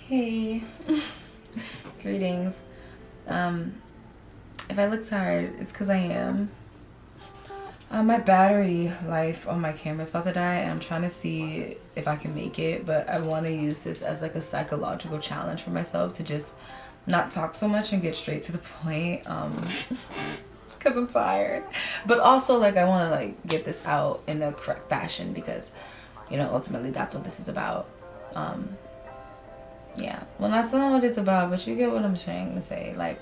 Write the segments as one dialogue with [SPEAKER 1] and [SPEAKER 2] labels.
[SPEAKER 1] Hey. Greetings. If I look tired, it's because I am. My battery life on my camera is about to die, and I'm trying to see if I can make it, but I want to use this as like a psychological challenge for myself to just not talk so much and get straight to the point, because I'm tired. But also, like, I want to like get this out in a correct fashion because, you know, ultimately that's what this is about. Yeah, well, that's not what it's about, but you get what I'm trying to say. Like,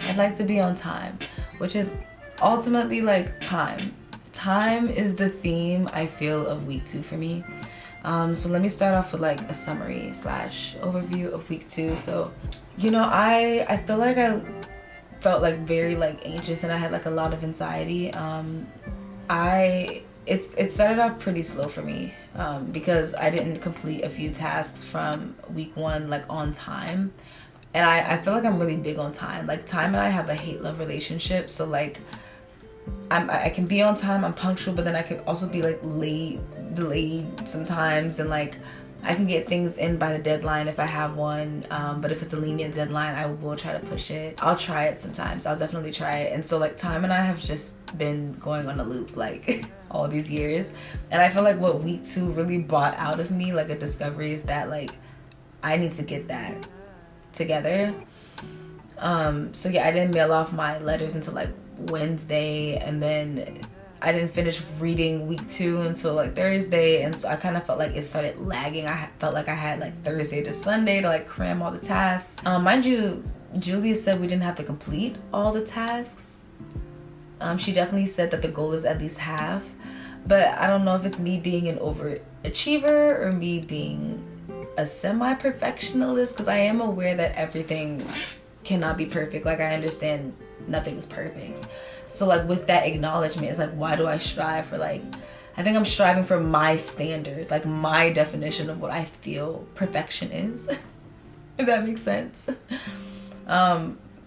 [SPEAKER 1] I'd like to be on time, which is ultimately like time. Time is the theme, I feel, of week 2 for me. So let me start off with like a summary / overview of week 2. So, you know, I feel like I felt like very like anxious, and I had like a lot of anxiety. It started off pretty slow for me, because I didn't complete a few tasks from week 1 like on time. And I feel like I'm really big on time. Like, time and I have a hate-love relationship. So like I can be on time, I'm punctual, but then I could also be like delayed sometimes, and like I can get things in by the deadline if I have one, but if it's a lenient deadline, I will try to push it. I'll try it sometimes. I'll definitely try it. And so like time and I have just been going on a loop like all these years, and I feel like what week 2 really brought out of me, like a discovery, is that like I need to get that together. So yeah, I didn't mail off my letters until like Wednesday, and then I didn't finish reading week 2 until like Thursday, and so I kind of felt like it started lagging. I felt like I had like Thursday to Sunday to like cram all the tasks. Mind you, Julia said we didn't have to complete all the tasks. She definitely said that the goal is at least half, but I don't know if it's me being an overachiever or me being a semi-perfectionist, because I am aware that everything cannot be perfect. Like, I understand nothing is perfect. So like with that acknowledgement, it's like, why do I strive for, like, I think I'm striving for my standard, like my definition of what I feel perfection is, if that makes sense.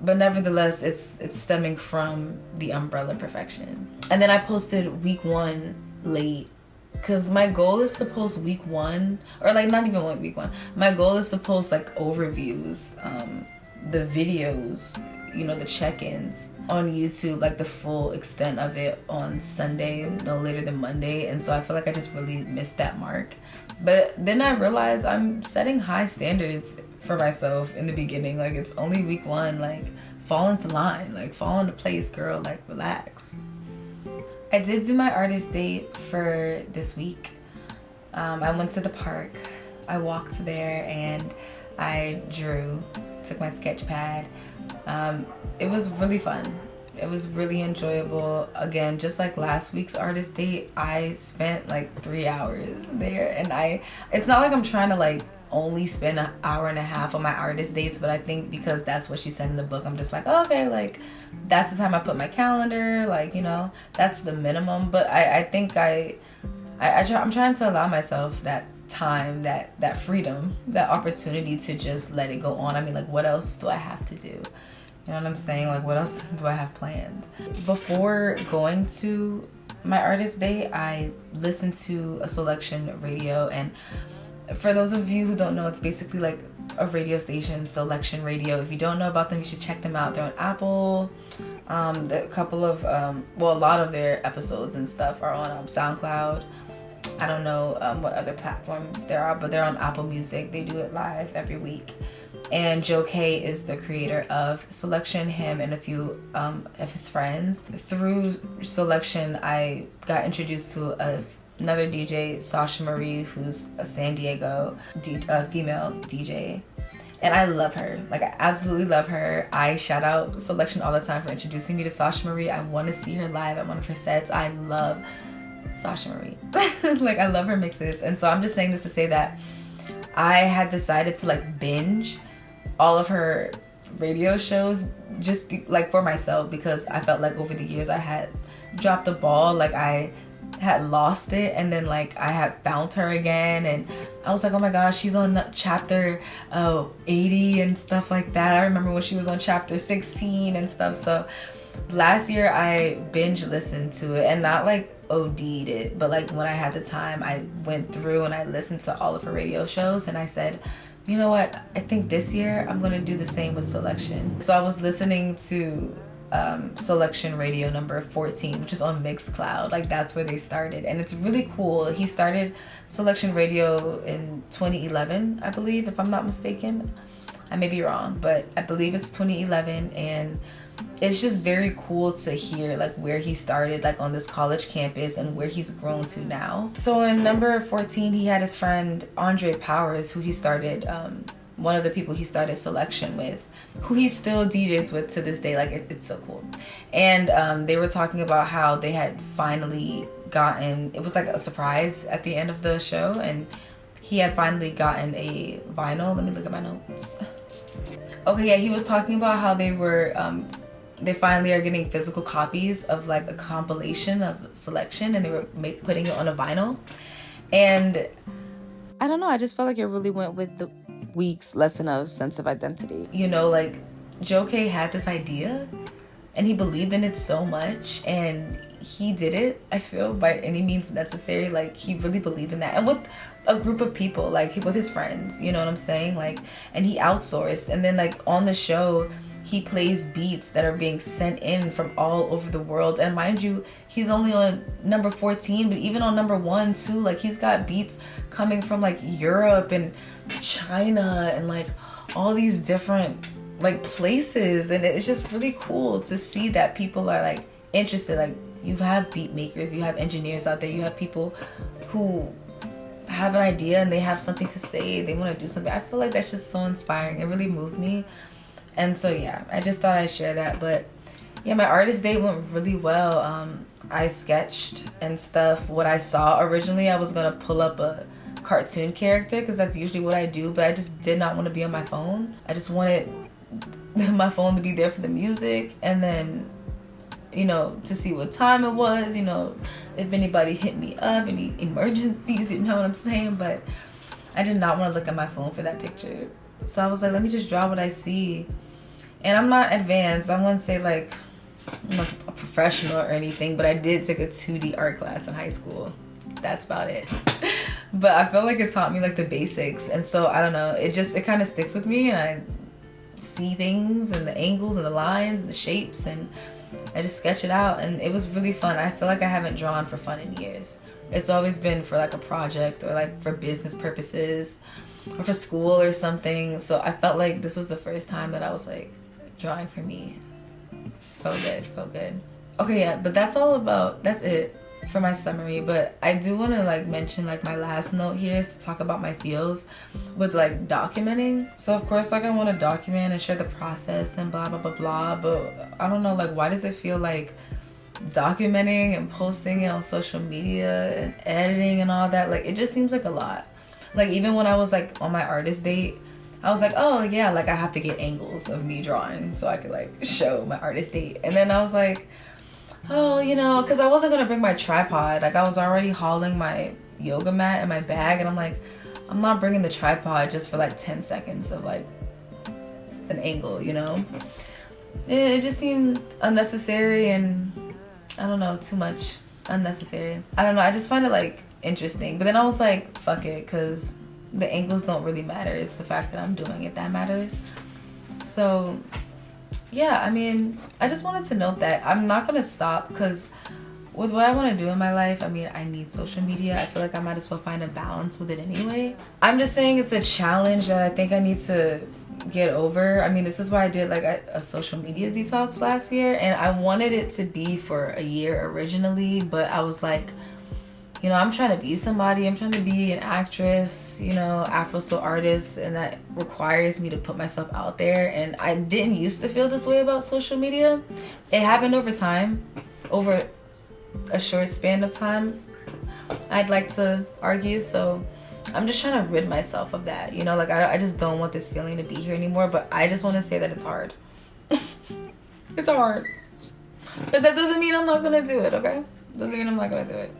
[SPEAKER 1] But nevertheless, it's stemming from the umbrella perfection. And then I posted week 1 late, because my goal is to post week 1, or like not even week 1. My goal is to post like overviews, the videos, you know, the check-ins on YouTube, like the full extent of it on Sunday, no later than Monday. And so I feel like I just really missed that mark. But then I realized I'm setting high standards for myself in the beginning. Like, it's only week 1, like fall into line, like fall into place, girl, like relax. I did do my artist date for this week. I went to the park, I walked there, and I drew, took my sketch pad. It was really fun. It was really enjoyable. Again, just like last week's artist date, I spent like 3 hours there, and it's not like I'm trying to like only spend an hour and a half on my artist dates, but I think because that's what she said in the book, I'm just like, oh, okay, like that's the time I put my calendar, like, you know, that's the minimum. But I think I'm trying to allow myself that time, that freedom, that opportunity to just let it go on. I mean, like, what else do I have to do? You know what I'm saying? Like, what else do I have planned? Before going to my artist date, I listened to a Selection radio, and for those of you who don't know, it's basically like a radio station, Selection Radio. If you don't know about them, you should check them out. They're on Apple. A couple of a lot of their episodes and stuff are on SoundCloud. I don't know what other platforms there are, but they're on Apple Music. They do it live every week. And Joe K is the creator of Selection, him and a few of his friends. Through Selection, I got introduced to another DJ, Sasha Marie, who's a San Diego female DJ. And I love her. Like, I absolutely love her. I shout out Selection all the time for introducing me to Sasha Marie. I want to see her live at one of her sets. I love Sasha Marie. Like, I love her mixes. And so I'm just saying this to say that I had decided to like binge all of her radio shows just like for myself, because I felt like over the years I had dropped the ball. Like, I had lost it, and then like I had found her again, and I was like, oh my gosh, she's on chapter 80 and stuff like that. I remember when she was on chapter 16 and stuff. So last year I binge listened to it, and not like OD'd it, but like when I had the time, I went through and I listened to all of her radio shows, and I said, You know what? I think this year I'm gonna do the same with Selection. So I was listening to Selection Radio number 14, which is on Mixcloud. Like, that's where they started, and it's really cool. He started Selection Radio in 2011, I believe, if I'm not mistaken. I may be wrong, but I believe it's 2011, and it's just very cool to hear like where he started, like on this college campus, and where he's grown to now. So in number 14, he had his friend Andre Powers, who he started, one of the people he started Selection with, who he still DJs with to this day. Like, it's so cool. And they were talking about how they had finally gotten, it was like a surprise at the end of the show, and he had finally gotten a vinyl. Let me look at my notes. Okay, yeah, he was talking about how they were they finally are getting physical copies of like a compilation of Selection, and they were putting it on a vinyl. And I don't know, I just felt like it really went with the week's lesson of sense of identity. You know, like, Joe K had this idea and he believed in it so much, and he did it, I feel, by any means necessary. Like, he really believed in that, and with a group of people, like with his friends, you know what I'm saying? Like, and he outsourced, and then like on the show he plays beats that are being sent in from all over the world. And mind you, he's only on number 14, but even on number 1 too, like, he's got beats coming from like Europe and China and like all these different like places. And it's just really cool to see that people are like interested. Like, you have beat makers, you have engineers out there, you have people who have an idea and they have something to say, they want to do something. I feel like that's just so inspiring. It really moved me. And so yeah, I just thought I'd share that. But yeah, my artist day went really well. I sketched and stuff. What I saw originally, I was gonna pull up a cartoon character, because that's usually what I do, but I just did not want to be on my phone. I just wanted my phone to be there for the music, and then, you know, to see what time it was, you know, if anybody hit me up, any emergencies, you know what I'm saying? But I did not want to look at my phone for that picture. So I was like, let me just draw what I see. And I'm not advanced. I wouldn't say like I'm not a professional or anything, but I did take a 2D art class in high school. That's about it. But I feel like it taught me like the basics. And so I don't know, it kind of sticks with me, and I see things and the angles and the lines and the shapes, and I just sketch it out, and it was really fun. I feel like I haven't drawn for fun in years. It's always been for like a project, or like for business purposes, or for school or something. So I felt like this was the first time that I was like drawing for me. Felt good. Okay, yeah, but that's it for my summary. But I do want to like mention, like, my last note here is to talk about my feels with like documenting. So of course, like, I want to document and share the process and blah blah blah blah, but I don't know, like, why does it feel like documenting and posting it on social media and editing and all that, like, it just seems like a lot. Like, even when I was like on my artist date, I was like, oh yeah, like, I have to get angles of me drawing so I could like show my artist date. And then I was like, oh, you know, because I wasn't gonna bring my tripod. Like, I was already hauling my yoga mat in my bag, and I'm like, I'm not bringing the tripod just for like 10 seconds of like an angle, you know? It just seemed unnecessary, and I don't know, too much unnecessary. I don't know, I just find it like interesting. But then I was like, fuck it, because the angles don't really matter. It's the fact that I'm doing it that matters. So yeah, I mean, I just wanted to note that I'm not gonna stop, because with what I want to do in my life, I mean, I need social media. I feel like I might as well find a balance with it anyway. I'm just saying it's a challenge that I think I need to get over. I mean, this is why I did like a social media detox last year, and I wanted it to be for a year originally, but I was like, you know, I'm trying to be somebody. I'm trying to be an actress, you know, Afro soul artist, and that requires me to put myself out there. And I didn't used to feel this way about social media. It happened over time, over a short span of time, I'd like to argue. So I'm just trying to rid myself of that, you know, like, I just don't want this feeling to be here anymore. But I just want to say that it's hard. It's hard, but that doesn't mean I'm not gonna do it, okay? Doesn't mean I'm not gonna do it.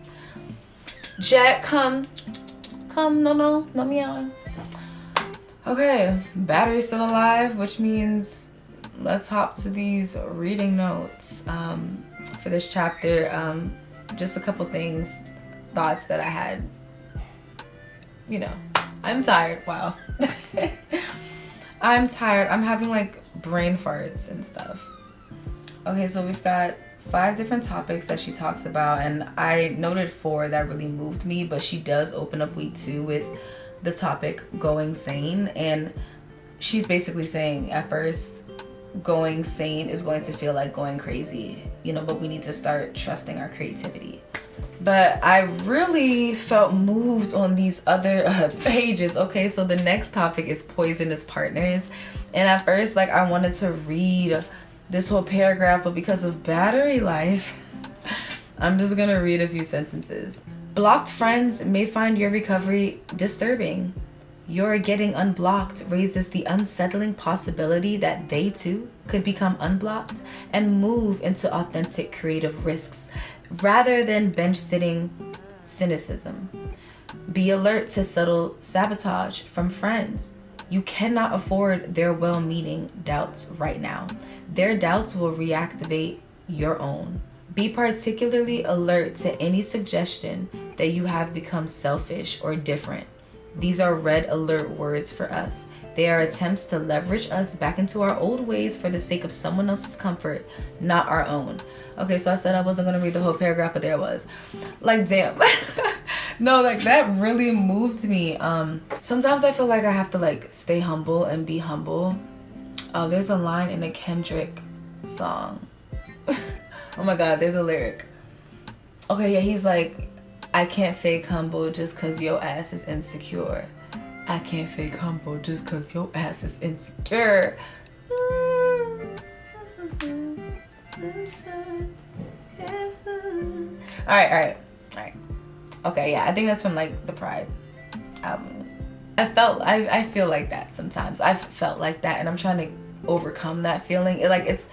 [SPEAKER 1] Jack, come, no meowing. Okay, battery's still alive, which means let's hop to these reading notes for this chapter. Just a couple things, thoughts that I had, you know, I'm tired. Wow. I'm tired. I'm having like brain farts and stuff. Okay, so we've got 5 different topics that she talks about, and I noted 4 that really moved me, but she does open up week 2 with the topic going sane, and she's basically saying at first going sane is going to feel like going crazy, you know, but we need to start trusting our creativity. But I really felt moved on these other pages. Okay, so the next topic is poisonous partners, and at first like I wanted to read this whole paragraph, but because of battery life I'm just gonna read a few sentences. Blocked friends may find your recovery disturbing. Your getting unblocked raises the unsettling possibility that they too could become unblocked and move into authentic creative risks rather than bench sitting cynicism. Be alert to subtle sabotage from friends. You cannot afford their well-meaning doubts right now. Their doubts will reactivate your own. Be particularly alert to any suggestion that you have become selfish or different. These are red alert words for us. They are attempts to leverage us back into our old ways for the sake of someone else's comfort, not our own. Okay, so I said I wasn't gonna read the whole paragraph, but there it was. Like, damn. No, like that really moved me. Sometimes I feel like I have to like stay humble and be humble. There's a line in a Kendrick song. Oh my God, there's a lyric. Okay, yeah, he's like, I can't fake humble just cause your ass is insecure. I can't fake humble just cause your ass is insecure. Alright. Okay, yeah, I think that's from like the Pride album. I feel like that sometimes. I've felt like that, and I'm trying to overcome that feeling. It's,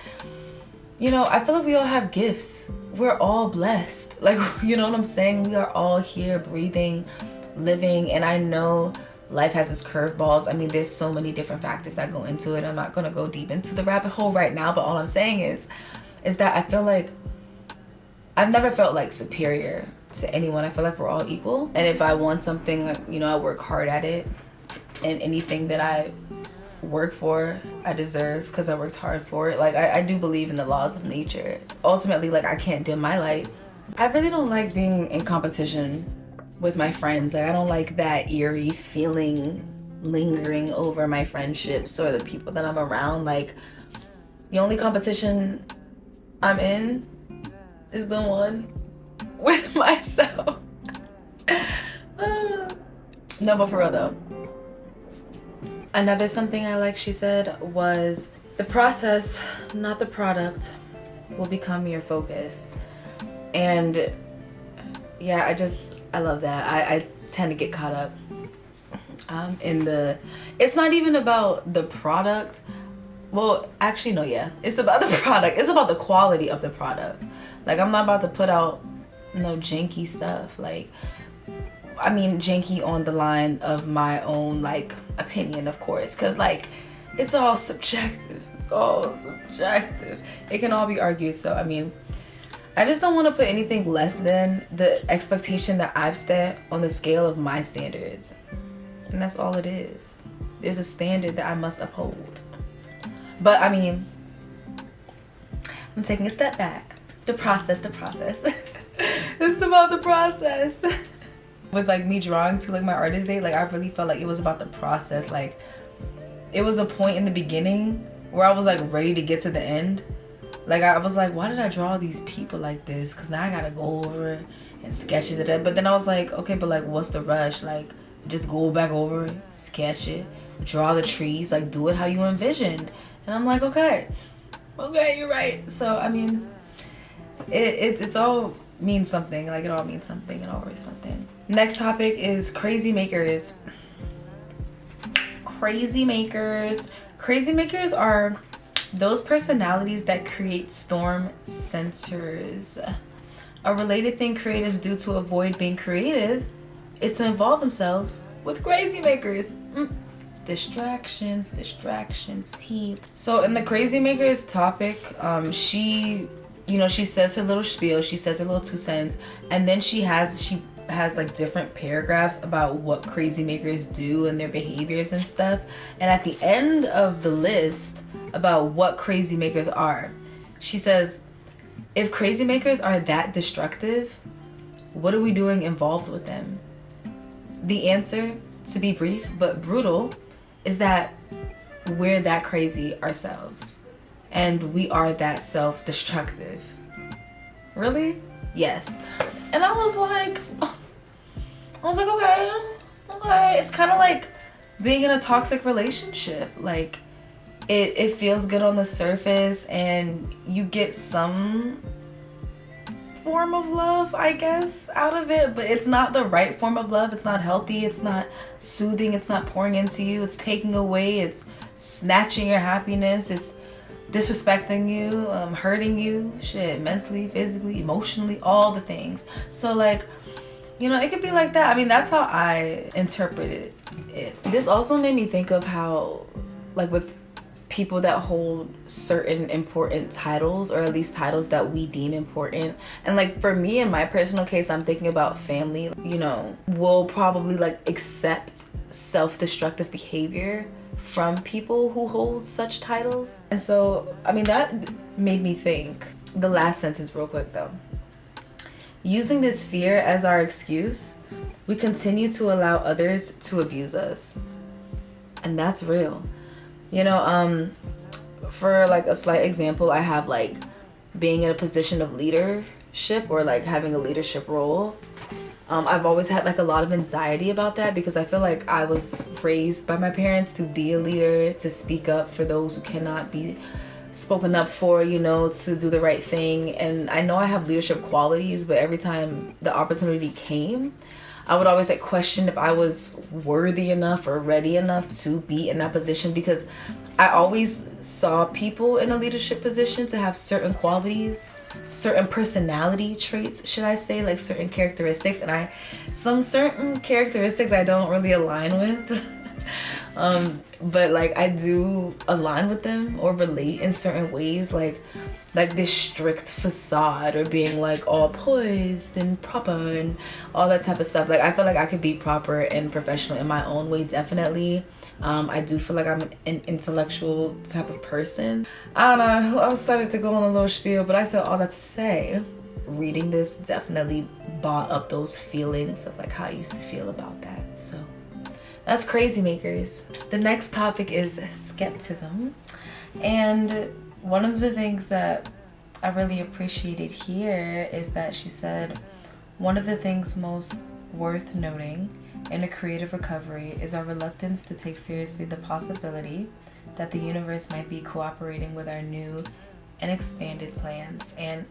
[SPEAKER 1] you know, I feel like we all have gifts. We're all blessed. Like, you know what I'm saying? We are all here breathing, living, and I know life has its curveballs. I mean, there's so many different factors that go into it. I'm not gonna go deep into the rabbit hole right now, but all I'm saying is that I feel like I've never felt like superior to anyone. I feel like we're all equal, and if I want something, you know, I work hard at it, and anything that I work for, I deserve because I worked hard for it. Like, I do believe in the laws of nature. Ultimately, like, I can't dim my light. I really don't like being in competition with my friends. Like, I don't like that eerie feeling lingering over my friendships or the people that I'm around. Like, the only competition I'm in is the one with myself. No, but for real though. Another something I like, she said, was the process, not the product, will become your focus. And yeah, I love that. I tend to get caught up in the, it's not even about the product. Well, actually, no, yeah. It's about the product. It's about the quality of the product. Like, I'm not about to put out no janky stuff. Like, I mean, janky on the line of my own, like, opinion, of course. Because, like, it's all subjective. It's all subjective. It can all be argued. So, I mean, I just don't want to put anything less than the expectation that I've set on the scale of my standards. And that's all it is. There's a standard that I must uphold. But I mean, I'm taking a step back. The process. It's about the process. With like me drawing to like my artist day, like I really felt like it was about the process. Like, it was a point in the beginning where I was like ready to get to the end. Like, I was like, why did I draw these people like this? Because now I gotta go over and sketch it. But then I was like, okay, but like, what's the rush? Like, just go back over it, sketch it, draw the trees, like do it how you envisioned. And I'm like, okay, you're right. So, I mean, it's all means something. Like, it all means something and always something. Next topic is crazy makers. Crazy makers. Crazy makers are those personalities that create storm sensors. A related thing creatives do to avoid being creative is to involve themselves with crazy makers. Distractions, team. So in the crazy makers topic, she says her little spiel, she says her little 2 cents, and then she has like different paragraphs about what crazy makers do and their behaviors and stuff. And at the end of the list about what crazy makers are, she says, if crazy makers are that destructive, what are we doing involved with them? The answer, to be brief but brutal, is that we're that crazy ourselves. And we are that self-destructive. Really? Yes. And I was like, okay. It's kind of like being in a toxic relationship. Like, it feels good on the surface and you get some form of love, I guess, out of it, but it's not the right form of love. It's not healthy. It's not soothing. It's not pouring into you. It's taking away. It's snatching your happiness. It's disrespecting you, hurting you, mentally, physically, emotionally, all the things. So like, it could be like that. I mean, that's how I interpreted it. This also made me think of how, like, with people that hold certain important titles, or at least titles that we deem important, and like for me, in my personal case, I'm thinking about family, will probably like accept self-destructive behavior from people who hold such titles. And so, I mean, that made me think, the last sentence real quick though. Using this fear as our excuse, we continue to allow others to abuse us. And that's real. For like a slight example, I have like being in a position of leadership, or like having a leadership role. I've always had like a lot of anxiety about that, because I feel like I was raised by my parents to be a leader, to speak up for those who cannot be spoken up for, to do the right thing. And I know I have leadership qualities, but every time the opportunity came, I would always like question if I was worthy enough or ready enough to be in that position, because I always saw people in a leadership position to have certain qualities, certain personality traits, should I say, like certain characteristics, and some certain characteristics I don't really align with. But like I do align with them or relate in certain ways, like this strict facade, or being like all poised and proper and all that type of stuff. Like I feel like I could be proper and professional in my own way, definitely. I do feel like I'm an intellectual type of person. I don't know, I started to go on a little spiel, but I said all that to say, reading this definitely brought up those feelings of like how I used to feel about that. So that's crazy makers. The next topic is skepticism. And one of the things that I really appreciated here is that she said, one of the things most worth noting in a creative recovery is our reluctance to take seriously the possibility that the universe might be cooperating with our new and expanded plans. And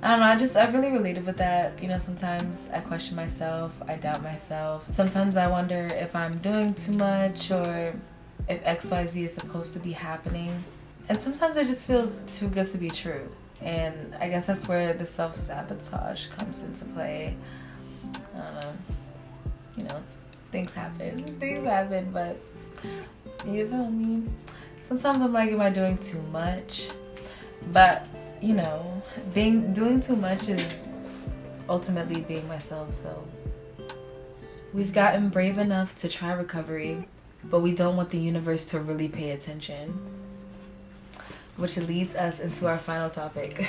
[SPEAKER 1] I don't know, I really related with that. Sometimes I question myself, I doubt myself. Sometimes I wonder if I'm doing too much, or if XYZ is supposed to be happening. And sometimes it just feels too good to be true. And I guess that's where the self-sabotage comes into play. I don't know. Things happen, but you feel me? Sometimes I'm like, am I doing too much? But, doing too much is ultimately being myself. So we've gotten brave enough to try recovery, but we don't want the universe to really pay attention. Which leads us into our final topic,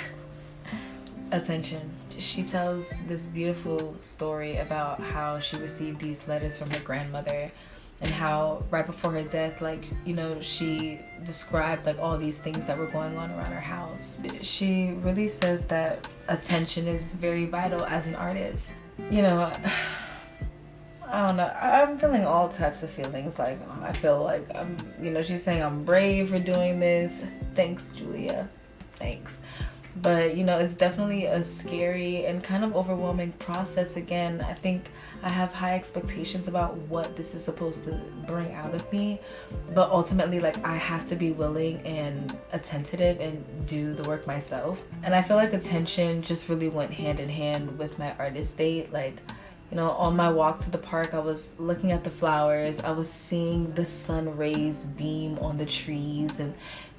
[SPEAKER 1] attention. She tells this beautiful story about how she received these letters from her grandmother, and how right before her death, she described like all these things that were going on around her house. She really says that attention is very vital as an artist. I don't know, I'm feeling all types of feelings. Like, I feel like I'm, she's saying I'm brave for doing this. Thanks, Julia. Thanks. But, it's definitely a scary and kind of overwhelming process. Again, I think I have high expectations about what this is supposed to bring out of me. But ultimately, like, I have to be willing and attentive and do the work myself. And I feel like attention just really went hand in hand with my artist state. Like, You know, on my walk to the park, I was looking at the flowers. I was seeing the sun rays beam on the trees and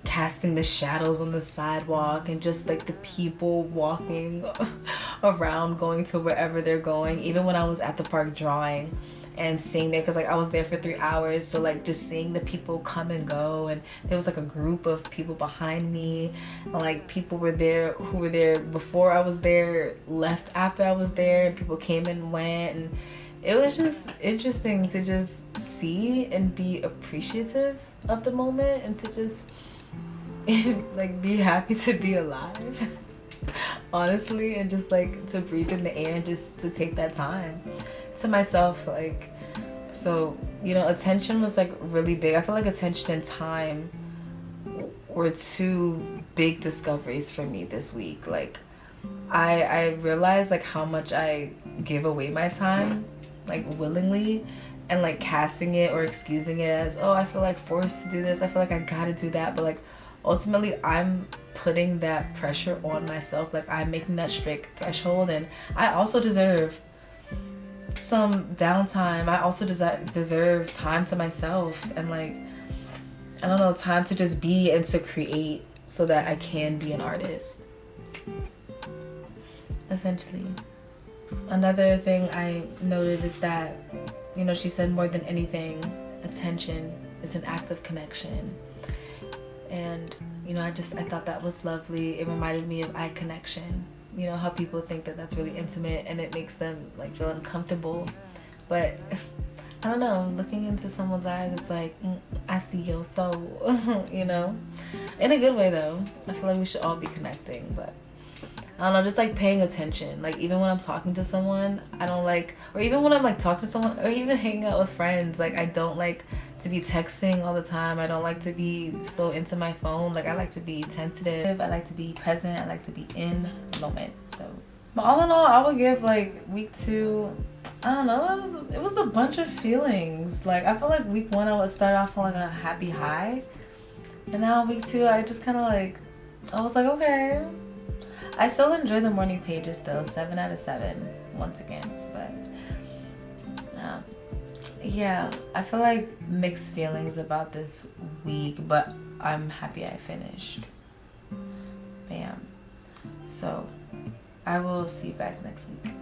[SPEAKER 1] casting the shadows on the sidewalk, and just like the people walking around going to wherever they're going. Even when I was at the park drawing and seeing there, because like I was there for 3 hours, so like just seeing the people come and go, and there was like a group of people behind me, and like people were there who were there before I was there, left after I was there, and people came and went, and it was just interesting to just see and be appreciative of the moment, and to just like be happy to be alive honestly, and just like to breathe in the air and just to take that time to myself. Like, so, you know, attention was like really big. I feel like attention and time were 2 big discoveries for me this week. Like, I realized like how much I give away my time, like willingly, and like casting it or excusing it as, oh, I feel like forced to do this, I feel like I gotta do that, but like ultimately I'm putting that pressure on myself. Like, I'm making that strict threshold, and I also deserve some downtime. I also deserve time to myself, and like, I don't know, time to just be and to create so that I can be an artist, essentially. Another thing I noted is that, you know, she said more than anything, attention is an act of connection. And, you know, I thought that was lovely. It reminded me of eye connection. You know, how people think that that's really intimate and it makes them like feel uncomfortable. But I don't know, looking into someone's eyes, it's like, I see your soul, you know? In a good way though. I feel like we should all be connecting, but I don't know, just like paying attention. Like, even when I'm talking to someone, I don't like, or even when I'm like talking to someone, or even hanging out with friends, like I don't like to be texting all the time. I don't like to be so into my phone. Like, I like to be tentative, I like to be present, I like to be in the moment. So, but all in all, I would give like week 2, I don't know, it was a bunch of feelings. Like, I feel like week 1 I would start off on like a happy high, and now week 2 I just kind of like, I was like, okay. I still enjoy the morning pages though, 7 out of 7 once again. But yeah, I feel like mixed feelings about this week, but I'm happy I finished. Bam. So I will see you guys next week.